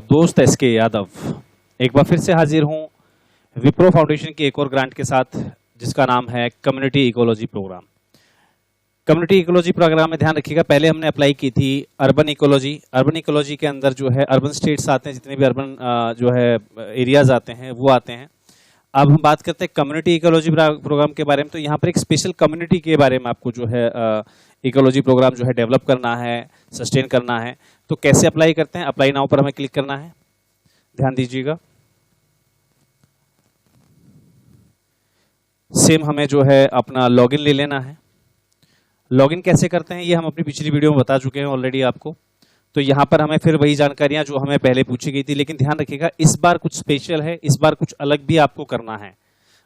और दोस्त एसके यादव एक बार फिर से हाजिर हूं विप्रो फाउंडेशन की एक और ग्रांट के साथ, जिसका नाम है community ecology program. Community ecology program में ध्यान रखिएगा, पहले हमने अप्लाई की थी अर्बन इकोलॉजी। अर्बन इकोलॉजी के अंदर जो है अर्बन स्टेट्स आते हैं, जितने भी अर्बन जो है एरियाज आते हैं वो आते हैं। अब हम बात करते हैं कम्युनिटी इकोलॉजी प्रोग्राम के बारे में। तो यहाँ पर एक स्पेशल कम्युनिटी के बारे में आपको जो है इकोलॉजी प्रोग्राम जो है डेवलप करना है, सस्टेन करना है। तो कैसे अप्लाई करते हैं? अप्लाई नाउ पर हमें क्लिक करना है, ध्यान दीजिएगा। सेम हमें जो है अपना लॉगिन ले लेना है। लॉगिन कैसे करते हैं ये हम अपनी पिछली वीडियो में बता चुके हैं ऑलरेडी आपको। तो यहाँ पर हमें फिर वही जानकारियां जो हमें पहले पूछी गई थी, लेकिन ध्यान रखिएगा इस बार कुछ स्पेशल है, इस बार कुछ अलग भी आपको करना है।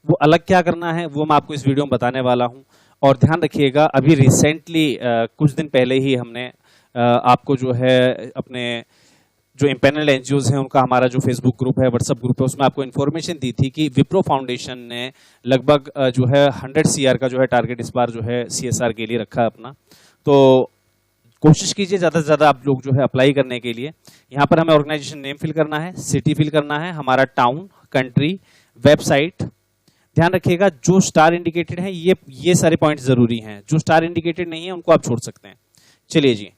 वो अलग क्या करना है वो मैं आपको इस वीडियो में बताने वाला हूं। और ध्यान रखिएगा अभी रिसेंटली कुछ दिन पहले ही हमने आपको जो है अपने जो इम्पैनल्ड एनजीओज हैं उनका हमारा जो फेसबुक ग्रुप है, व्हाट्सएप ग्रुप है, उसमें आपको इन्फॉर्मेशन दी थी कि विप्रो फाउंडेशन ने लगभग जो है 100 CR का जो है टारगेट इस बार जो है CSR के लिए रखा है अपना। तो कोशिश कीजिए ज़्यादा से ज़्यादा आप लोग जो है अप्लाई करने के लिए। यहाँ पर हमें ऑर्गेनाइजेशन नेम फिल करना है, सिटी फिल करना है, हमारा टाउन, कंट्री, वेबसाइट। ध्यान रखिएगा जो स्टार इंडिकेटेड है ये सारे पॉइंट जरूरी हैं, जो स्टार इंडिकेटेड नहीं है उनको आप छोड़ सकते हैं। चलिए जी,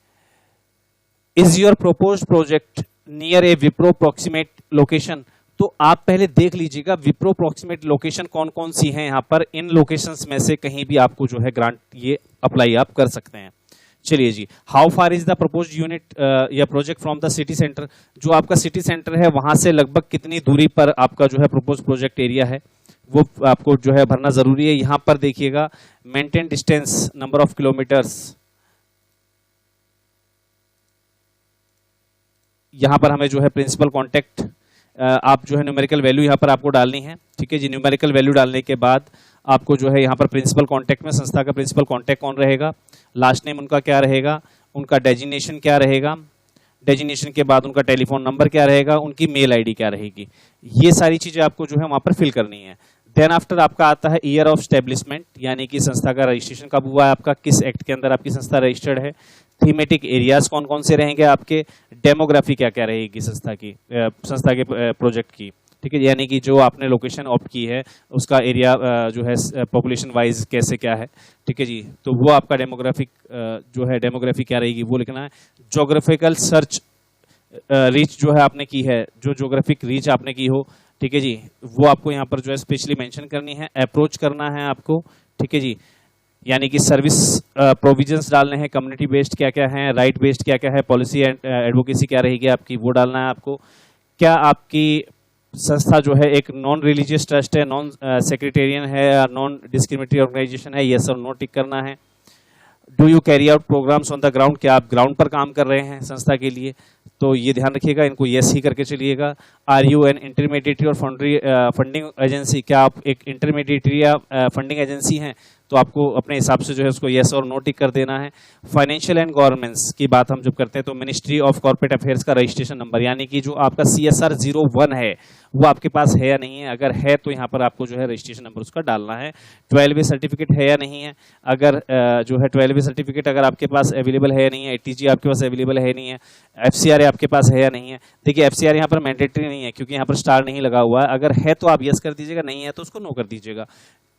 is your proposed project near a Wipro proximate location? तो आप पहले देख लीजिएगा विप्रो प्रॉक्सिमेट लोकेशन कौन कौन सी हैं यहाँ पर। इन लोकेशंस में से कहीं भी आपको जो है ग्रांट ये अप्लाई आप कर सकते हैं। चलिए जी, how far is the proposed unit या project from the city centre? जो आपका सिटी सेंटर है वहां से लगभग कितनी दूरी पर आपका जो है प्रोपोज्ड प्रोजेक्ट एरिया है वो आपको जो है भरना जरूरी है। यहां पर देखिएगा maintain distance, number of kilometres, यहां पर हमें जो है प्रिंसिपल कांटेक्ट आप जो है न्यूमेरिकल वैल्यू यहां पर आपको डालनी है। ठीक है जी, न्यूमेरिकल वैल्यू डालने के बाद आपको जो है यहां पर प्रिंसिपल कांटेक्ट में संस्था का प्रिंसिपल कांटेक्ट कौन रहेगा, लास्ट नेम उनका क्या रहेगा, उनका डेजिग्नेशन क्या रहेगा, डेजिग्नेशन के बाद उनका टेलीफोन नंबर क्या रहेगा, उनकी मेल आईडी क्या रहेगी, ये सारी चीजें आपको जो है वहां पर फिल करनी है। देन आफ्टर आपका आता है ईयर ऑफ स्टैब्लिशमेंट, यानी कि संस्था का रजिस्ट्रेशन कब हुआ है आपका, किस एक्ट के अंदर आपकी संस्था रजिस्टर्ड है, थीमेटिक एरियाज कौन कौन से रहेंगे आपके, डेमोग्राफी क्या क्या रहेगी संस्था के प्रोजेक्ट की। ठीक है, यानी कि जो आपने लोकेशन ऑप्ट की है उसका एरिया जो है पॉपुलेशन वाइज कैसे क्या है। ठीक है जी, तो वो आपका डेमोग्राफिक जो है डेमोग्राफी क्या रहेगी वो लिखना है। ज्योग्राफिकल सर्च रीच जो है आपने की है, जो ज्योग्राफिक रीच आपने की हो, ठीक है जी, वो आपको यहाँ पर जो है स्पेशली मेंशन करनी है। अप्रोच करना है आपको, ठीक है जी, यानी कि सर्विस प्रोविजंस डालने हैं, कम्युनिटी बेस्ड क्या क्या है, राइट बेस्ड क्या क्या है, पॉलिसी एंड एडवोकेसी क्या रहेगी आपकी वो डालना है आपको। क्या आपकी संस्था जो है एक नॉन रिलीजियस ट्रस्ट है, नॉन सेक्रेटेरियन है या नॉन डिस्क्रिमिनेटरी ऑर्गेनाइजेशन है, यस और नो टिक करना है। Do you carry out programs on the ground? क्या आप ग्राउंड पर काम कर रहे हैं संस्था के लिए? तो ये ध्यान रखिएगा, इनको यस ही करके चलिएगा। आर यू एन इंटरमीडिएटरी और फंडिंग एजेंसी? क्या आप एक इंटरमीडिएटरी या फंडिंग एजेंसी हैं? तो आपको अपने हिसाब से जो है उसको यस और नो टिक कर देना है। फाइनेंशियल एंड गवर्नेंस की बात हम जब करते हैं तो मिनिस्ट्री ऑफ कॉर्पोरेट अफेयर्स का रजिस्ट्रेशन नंबर, यानी कि जो आपका CSR 01 है वो आपके पास है या नहीं है। अगर है तो यहाँ पर आपको जो है रजिस्ट्रेशन नंबर उसका डालना है। 12वीं सर्टिफिकेट है या नहीं है, अगर जो है 12वीं सर्टिफिकेट अगर आपके पास अवेलेबल है या नहीं है, ATG आपके पास अवेलेबल है नहीं है, FCRA आपके पास है या नहीं है। देखिए FCRA यहाँ पर मैंडेटरी नहीं है क्योंकि यहाँ पर स्टार नहीं लगा हुआ है। अगर है तो आप यस कर दीजिएगा, नहीं है तो उसको नो कर दीजिएगा।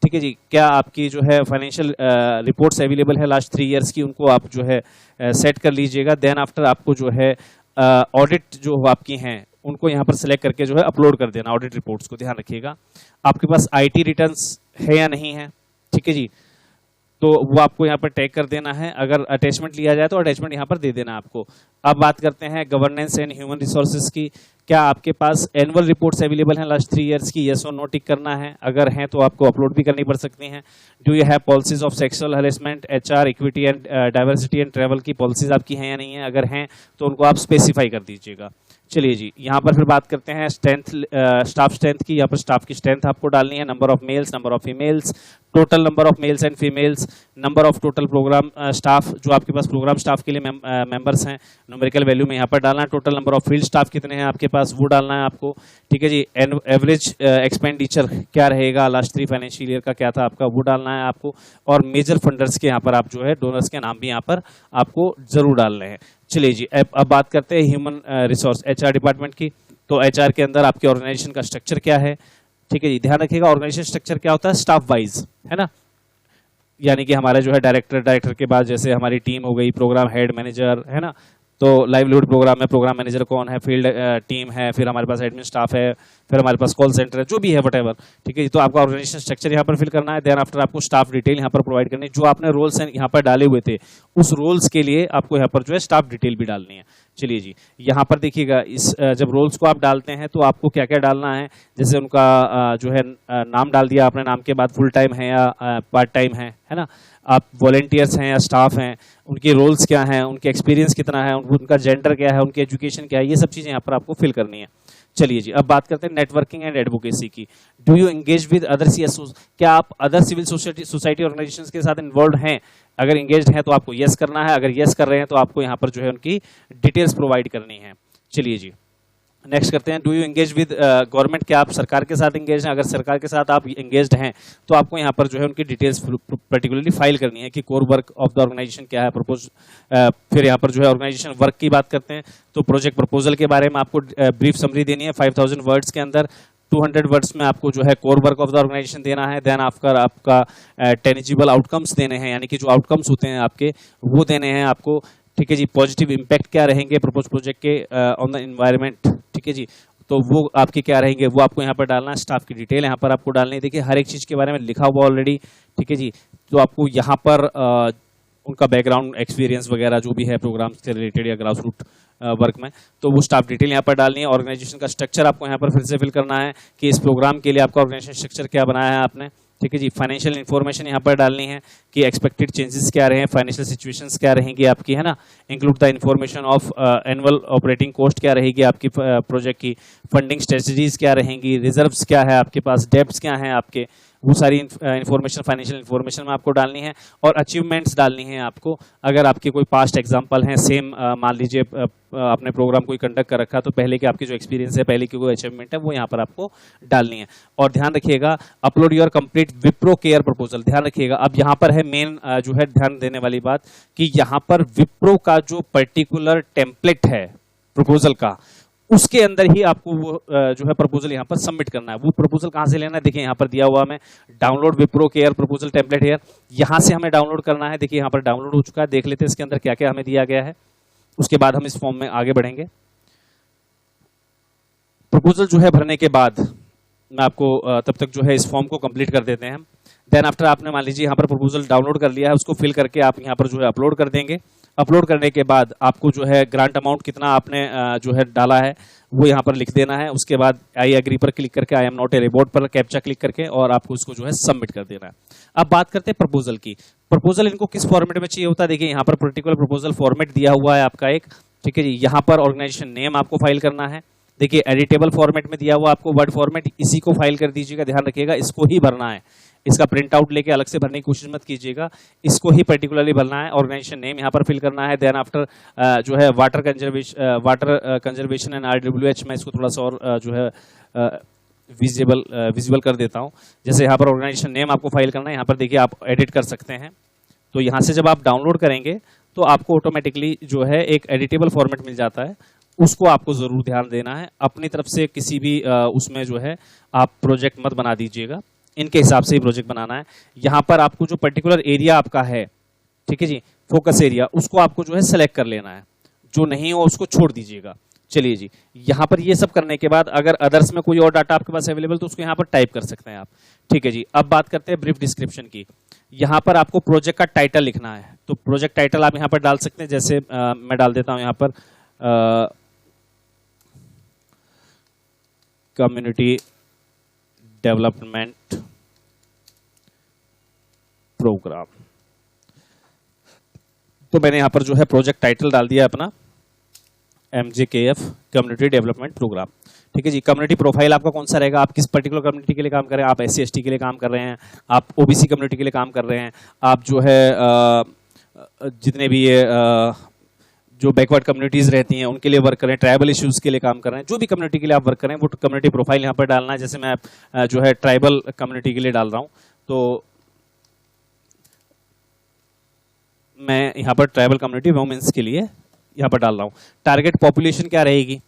ठीक है जी, क्या आपकी जो है फाइनेंशियल रिपोर्ट्स अवेलेबल है लास्ट 3 ईयर्स की, उनको आप जो है सेट कर लीजिएगा। देन आफ्टर आपको जो है ऑडिट जो आपकी हैं उनको यहाँ पर सिलेक्ट करके जो है अपलोड कर देना ऑडिट रिपोर्ट्स को। ध्यान रखिएगा आपके पास IT रिटर्न्स है या नहीं है। ठीक है जी, तो वो आपको यहाँ पर टैग कर देना है। अगर अटैचमेंट लिया जाए तो अटैचमेंट यहाँ पर दे देना आपको। अब बात करते हैं गवर्नेंस एंड ह्यूमन रिसोर्सेज की। क्या आपके पास एनुअल रिपोर्ट्स अवेलेबल हैं लास्ट 3 ईयर्स की? यस और नो टिक करना है। अगर हैं तो आपको अपलोड भी करनी पड़ सकती हैं। Do you have policies of sexual harassment, HR, equity and diversity and travel की पॉलिसीज आपकी हैं या नहीं है? अगर हैं तो उनको आप स्पेसिफाई कर दीजिएगा। चलिए जी, यहाँ पर फिर बात करते हैं स्ट्रेंथ, स्टाफ स्ट्रेंथ की। यहाँ पर स्टाफ की स्ट्रेंथ आपको डालनी है, number of males, number of females, total number of males and females, number of total program staff, जो आपके पास प्रोग्राम स्टाफ के लिए मेंबर्स हैं, न्यूमेरिकल वैल्यू में यहाँ पर डालना है। Total number of field staff कितने हैं आपके पास, वो डालना है आपको, ठीक है जी। एवरेज एक्सपेंडिचर क्या रहेगा, लास्ट 3 फाइनेंशियल ईयर का क्या था आपका, वो डालना है आपको। और मेजर फंडर्स के यहाँ पर आप जो है डोनर्स के नाम भी यहाँ पर आपको जरूर डालने हैं। चलिए जी, अब बात करते हैं ह्यूमन रिसोर्स HR डिपार्टमेंट की। तो HR के अंदर आपके ऑर्गेनाइजेशन का स्ट्रक्चर क्या है, ठीक है जी। ध्यान रखिएगा ऑर्गेनाइजेशन स्ट्रक्चर क्या होता है, स्टाफ वाइज, है ना। यानी कि हमारा जो है डायरेक्टर के बाद जैसे हमारी टीम हो गई, प्रोग्राम हेड, मैनेजर, है ना। तो लाइवलीहुड प्रोग्राम में प्रोग्राम मैनेजर कौन है, फील्ड टीम है, फिर हमारे पास एडमिन स्टाफ है, फिर हमारे पास कॉल सेंटर है, जो भी है वटेवर, ठीक है। तो आपका ऑर्गेनाइजेशन स्ट्रक्चर यहाँ पर फिल करना है। देन आफ्टर आपको स्टाफ डिटेल यहाँ पर प्रोवाइड करनी है, जो आपने रोल्स यहाँ पर डाले हुए थे उस रोल्स के लिए आपको यहाँ पर जो है स्टाफ डिटेल भी डालनी है। चलिए जी, यहाँ पर देखिएगा इस जब रोल्स को आप डालते हैं तो आपको क्या क्या डालना है, जैसे उनका जो है नाम डाल दिया आपने, नाम के बाद फुल टाइम है या पार्ट टाइम है ना। आप वॉलेंटियर्स हैं या स्टाफ हैं, उनके रोल्स क्या हैं, उनके एक्सपीरियंस कितना है, उनका जेंडर क्या है, उनकी एजुकेशन क्या है, ये सब चीज़ें यहाँ पर आपको फिल करनी है। चलिए जी, अब बात करते हैं नेटवर्किंग एंड एडवोकेसी की। Do you engage with other CSOs, क्या आप अदर सिविल सोसाइटी ऑर्गेनाइजेशंस के साथ इन्वॉल्व हैं? अगर एंगेज्ड हैं तो आपको यस करना है, अगर यस कर रहे हैं तो आपको यहाँ पर जो है उनकी डिटेल्स प्रोवाइड करनी है। चलिए जी, नेक्स्ट करते हैं, do you engage with government, क्या आप सरकार के साथ एंगेज हैं? अगर सरकार के साथ आप एंगेज्ड हैं तो आपको यहाँ पर जो है उनकी डिटेल्स पर्टिकुलरली फाइल करनी है कि core work of the organization क्या है, प्रपोज। फिर यहाँ पर जो है ऑर्गेनाइजेशन वर्क की बात करते हैं तो प्रोजेक्ट प्रपोजल के बारे में आपको ब्रीफ समरी देनी है 5000 वर्ड्स के अंदर। 200 वर्ड्स में आपको जो है core work of the organization देना है। देन आपका टेनिजिबल आउटकम्स देने हैं, यानी कि जो आउटकम्स होते हैं आपके वो देने हैं आपको, ठीक है जी। पॉजिटिव इम्पैक्ट क्या रहेंगे प्रपोज प्रोजेक्ट के ऑन द एनवायरनमेंट, ठीक है जी, तो वो आपके क्या रहेंगे वो आपको यहाँ पर डालना है। स्टाफ की डिटेल यहाँ पर आपको डालनी है। देखिए हर एक चीज़ के बारे में लिखा हुआ ऑलरेडी, ठीक है जी। तो आपको यहाँ पर उनका बैकग्राउंड एक्सपीरियंस वगैरह जो भी है प्रोग्राम्स से रिलेटेड या ग्रास रूट वर्क में, तो वो स्टाफ डिटेल यहाँ पर डालनी है। ऑर्गेनाइजेशन का स्ट्रक्चर आपको यहाँ पर फिर से फिल करना है कि इस प्रोग्राम के लिए आपका ऑर्गेनाइजेशन स्ट्रक्चर क्या बनाया है आपने, ठीक है जी। फाइनेंशियल इन्फॉर्मेशन यहाँ पर डालनी है कि एक्सपेक्टेड चेंजेस क्या रहे हैं, फाइनेंशियल सिचुएशंस क्या रहेंगी आपकी, है ना। Include the information of annual operating cost क्या रहेगी आपकी प्रोजेक्ट की, फंडिंग स्ट्रेटजीज क्या रहेंगी, रिजर्व्स क्या है आपके पास, डेब्ट्स क्या हैं आपके, वो सारी इन्फॉर्मेशन फाइनेंशियल इन्फॉर्मेशन में आपको डालनी है। और अचीवमेंट्स डालनी है आपको, अगर आपके कोई पास्ट एग्जांपल हैं सेम, मान लीजिए आपने प्रोग्राम कोई कंडक्ट कर रखा तो पहले के आपकी जो एक्सपीरियंस है, पहले की कोई अचीवमेंट है वो यहाँ पर आपको डालनी है। और ध्यान रखिएगा upload your complete Wipro care proposal. ध्यान रखिएगा, अब यहाँ पर है मेन जो है ध्यान देने वाली बात कि यहाँ पर विप्रो का जो पर्टिकुलर टेम्पलेट है प्रपोजल का, उसके अंदर ही आपको वो जो है प्रपोजल यहाँ पर सबमिट करना है। वो प्रपोजल कहाँ से लेना है, देखिए यहाँ पर दिया हुआ हमें download Wipro care proposal template here, यहाँ से हमें डाउनलोड करना है। देखिए यहाँ पर डाउनलोड हो चुका है, देख लेते हैं इसके अंदर क्या क्या हमें दिया गया है, उसके बाद हम इस फॉर्म में आगे बढ़ेंगे। प्रपोजल जो है भरने के बाद मैं आपको तब तक जो है इस फॉर्म को कंप्लीट कर देते हैं। देन आफ्टर आपने मान लीजिए यहाँ पर प्रपोजल डाउनलोड कर लिया है, उसको फिल करके आप यहाँ पर जो है अपलोड कर देंगे। अपलोड करने के बाद आपको जो है ग्रांट अमाउंट कितना आपने जो है डाला है वो यहाँ पर लिख देना है। उसके बाद आई एग्री पर क्लिक करके, I am not a robot पर कैप्चा क्लिक करके और आपको इसको जो है सबमिट कर देना है। अब बात करते हैं प्रपोजल की। प्रपोजल इनको किस फॉर्मेट में चाहिए होता है, देखिए यहाँ पर पर्टिकुलर प्रपोजल फॉर्मेट दिया हुआ है आपका एक, ठीक है जी। यहाँ पर ऑर्गेनाइजेशन नेम आपको फाइल करना है, देखिए एडिटेबल फॉर्मेट में दिया हुआ आपको वर्ड फॉर्मेट, इसी को फाइल कर दीजिएगा। ध्यान रखिएगा इसको ही भरना है, इसका प्रिंट आउट लेके अलग से भरने की कोशिश मत कीजिएगा, इसको ही पर्टिकुलरली भरना है। ऑर्गेनाइजेशन नेम यहाँ पर फिल करना है। देन आफ्टर जो है वाटर कंजर्वेशन एंड RWH, मैं इसको थोड़ा सा और जो है विजिबल कर देता हूँ। जैसे यहाँ पर ऑर्गेनाइजेशन नेम आपको फाइल करना है, यहाँ पर देखिए आप एडिट कर सकते हैं। तो यहाँ से जब आप डाउनलोड करेंगे तो आपको ऑटोमेटिकली जो है एक एडिटेबल फॉर्मेट मिल जाता है, उसको आपको जरूर ध्यान देना है। अपनी तरफ से किसी भी उसमें जो है आप प्रोजेक्ट मत बना दीजिएगा, इनके हिसाब से ही प्रोजेक्ट बनाना है। यहाँ पर आपको जो पर्टिकुलर एरिया आपका है, ठीक है जी, फोकस एरिया, उसको आपको जो है सेलेक्ट कर लेना है, जो नहीं हो उसको छोड़ दीजिएगा। चलिए जी, यहाँ पर ये सब करने के बाद अगर अदर्स में कोई और डाटा आपके पास अवेलेबल तो उसको यहाँ पर टाइप कर सकते हैं आप, ठीक है जी। अब बात करते हैं ब्रीफ डिस्क्रिप्शन की। यहाँ पर आपको प्रोजेक्ट का टाइटल लिखना है, तो प्रोजेक्ट टाइटल आप यहाँ पर डाल सकते हैं। जैसे मैं डाल देता हूँ यहाँ पर कम्युनिटी डेवलपमेंट प्रोग्राम, तो मैंने यहां पर जो है प्रोजेक्ट टाइटल डाल दिया अपना MJKF कम्युनिटी डेवलपमेंट प्रोग्राम, ठीक है जी। कम्युनिटी प्रोफाइल आपका कौन सा रहेगा, आप किस पर्टिकुलर कम्युनिटी के लिए काम कर रहे हैं, आप SC ST के लिए काम कर रहे हैं, आप OBC कम्युनिटी के लिए काम कर रहे हैं, आप जो है जितने भी ये जो बैकवर्ड कम्युनिटीज रहती हैं उनके लिए वर्क करें, ट्राइबल इश्यूज के लिए काम कर रहे हैं, जो भी कम्युनिटी के लिए आप वर्क करें वो कम्युनिटी प्रोफाइल यहाँ पर डालना है। जैसे मैं जो है ट्राइबल कम्युनिटी के लिए डाल रहा हूँ, तो मैं यहाँ पर ट्राइबल कम्युनिटी वुमेन्स के लिए यहाँ पर डाल रहा हूँ। टारगेट पॉपुलेशन क्या रहेगी,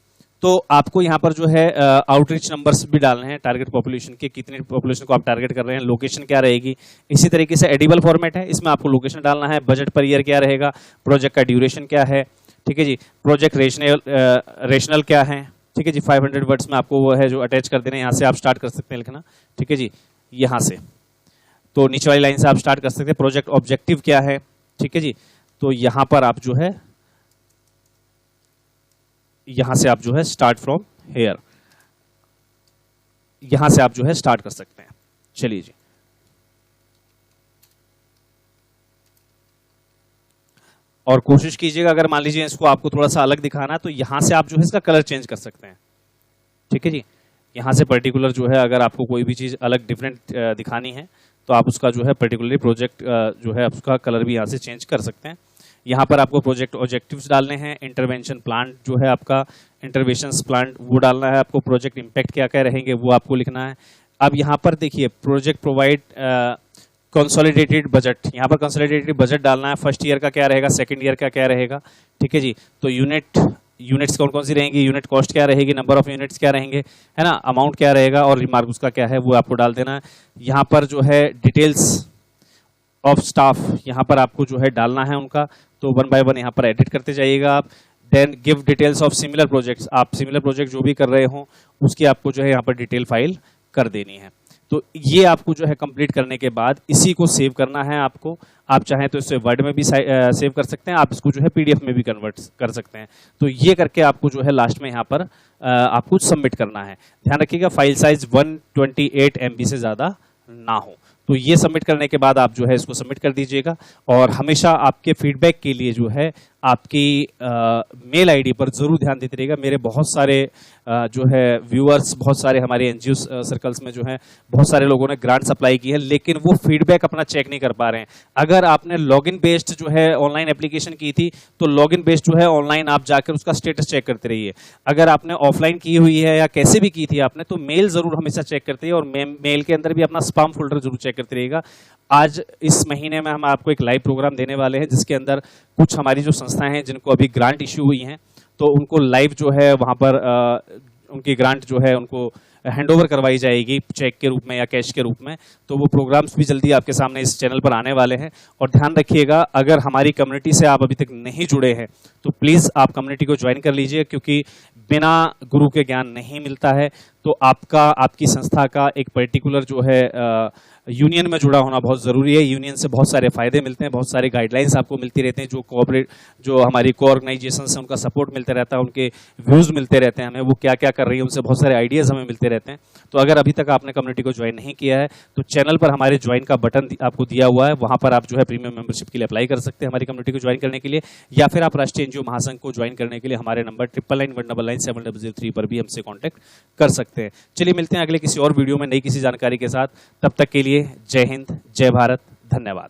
तो आपको यहाँ पर जो है आउटरीच नंबर्स भी डालने हैं, टारगेट पॉपुलेशन के कितने पॉपुलेशन को आप टारगेट कर रहे हैं, लोकेशन क्या रहेगी। इसी तरीके से एडिबल फॉर्मेट है, इसमें आपको लोकेशन डालना है, बजट पर ईयर क्या रहेगा, प्रोजेक्ट का ड्यूरेशन क्या है, ठीक है जी, प्रोजेक्ट रेशनल क्या है, ठीक है जी। 500 वर्ड्स में आपको वो है जो अटैच कर देना है, यहाँ से आप स्टार्ट कर सकते हैं लिखना, ठीक है जी, यहाँ से तो नीचे वाली लाइन से आप स्टार्ट कर सकते हैं। प्रोजेक्ट ऑब्जेक्टिव क्या है, ठीक है जी, तो यहाँ पर आप जो है यहां से आप जो है स्टार्ट फ्रॉम हेयर, यहां से आप जो है स्टार्ट कर सकते हैं। चलिए जी, और कोशिश कीजिएगा अगर मान लीजिए इसको आपको थोड़ा सा अलग दिखाना है तो यहां से आप जो है इसका कलर चेंज कर सकते हैं, ठीक है जी। यहां से पर्टिकुलर जो है अगर आपको कोई भी चीज अलग डिफरेंट दिखानी है तो आप उसका जो है पर्टिकुलरली प्रोजेक्ट जो है उसका कलर भी यहां से चेंज कर सकते हैं। यहाँ पर आपको प्रोजेक्ट ऑब्जेक्टिव्स डालने हैं, इंटरवेंशन प्लान जो है आपका इंटरवेंशन प्लान वो डालना है आपको, प्रोजेक्ट इम्पैक्ट क्या क्या रहेंगे वो आपको लिखना है। अब यहाँ पर देखिए प्रोजेक्ट प्रोवाइड कंसोलिडेटेड बजट, यहाँ पर कंसोलिडेटेड बजट डालना है, फर्स्ट ईयर का क्या रहेगा, सेकंड ईयर का क्या रहेगा, ठीक है जी। तो यूनिट्स कौन कौन सी रहेंगी, यूनिट कॉस्ट क्या रहेगी, नंबर ऑफ यूनिट्स क्या रहेंगे, है ना, अमाउंट क्या रहेगा और रिमार्क उसका क्या है वो आपको डाल देना है। यहाँ पर जो है डिटेल्स ऑफ स्टाफ यहाँ पर आपको जो है डालना है उनका, तो 1 बाय 1 यहाँ पर एडिट करते जाइएगा आप। Then give details of similar projects, आप सिमिलर प्रोजेक्ट जो भी कर रहे हो उसकी आपको जो है यहाँ पर डिटेल फाइल कर देनी है। तो ये आपको जो है कंप्लीट करने के बाद इसी को सेव करना है आपको। आप चाहें तो इसे वर्ड में भी सेव कर सकते हैं, आप इसको जो है PDF में भी कन्वर्ट कर सकते हैं। तो ये करके आपको जो है लास्ट में यहाँ पर आपको सबमिट करना है। ध्यान रखिएगा फाइल साइज 128 MB से ज़्यादा ना हो। तो ये सबमिट करने के बाद आप जो है इसको सबमिट कर दीजिएगा। और हमेशा आपके फीडबैक के लिए जो है आपकी मेल आईडी पर जरूर ध्यान देते रहिएगा। मेरे बहुत सारे जो है व्यूअर्स, बहुत सारे हमारे NGO सर्कल्स में जो है बहुत सारे लोगों ने ग्रांट्स अप्लाई की है, लेकिन वो फीडबैक अपना चेक नहीं कर पा रहे हैं। अगर आपने लॉगिन बेस्ड जो है ऑनलाइन एप्लीकेशन की थी तो लॉगिन बेस्ड जो है ऑनलाइन आप जाकर उसका स्टेटस चेक करते रहिए। अगर आपने ऑफलाइन की हुई है या कैसे भी की थी आपने, तो मेल जरूर हमेशा चेक करते रहिए और मेल के अंदर भी अपना स्पैम फोल्डर जरूर चेक करते रहिएगा। आज इस महीने में हम आपको एक लाइव प्रोग्राम देने वाले हैं जिसके अंदर कुछ हमारी जो संस्थाएं हैं जिनको अभी ग्रांट इश्यू हुई हैं तो उनको लाइव जो है वहां पर उनकी ग्रांट जो है उनको हैंडओवर करवाई जाएगी चेक के रूप में या कैश के रूप में। तो वो प्रोग्राम्स भी जल्दी आपके सामने इस चैनल पर आने वाले हैं। और ध्यान रखिएगा अगर हमारी कम्युनिटी से आप अभी तक नहीं जुड़े हैं तो प्लीज़ आप कम्युनिटी को ज्वाइन कर लीजिए, क्योंकि बिना गुरु के ज्ञान नहीं मिलता है। तो आपकी संस्था का एक पर्टिकुलर जो है यूनियन में जुड़ा होना बहुत ज़रूरी है। यूनियन से बहुत सारे फायदे मिलते हैं, बहुत सारे गाइडलाइंस आपको मिलती रहते हैं, जो हमारी को ऑर्गेनाइजेशन है उनका सपोर्ट मिलता रहता है, उनके व्यूज़ मिलते रहते हैं हमें, वो क्या क्या कर रही है उनसे बहुत सारे आइडियाज़ हमें मिलते रहते हैं। तो अगर अभी तक आपने कम्युनिटी को ज्वाइन नहीं किया है तो चैनल पर हमारे ज्वाइन का बटन आपको दिया हुआ है, वहाँ पर आप जो है प्रीमियम मेंबरशिप के लिए अप्लाई कर सकते हैं हमारी कम्युनिटी को ज्वाइन करने के लिए, या फिर आप राष्ट्रीय NGO महासंघ को ज्वाइन करने के लिए हमारे नंबर 9991997003 पर भी हमसे कॉन्टैक्ट कर सकते हैं। चलिए मिलते हैं अगले किसी और वीडियो में नई किसी जानकारी के साथ। तब तक के लिए जय हिंद, जय भारत, धन्यवाद।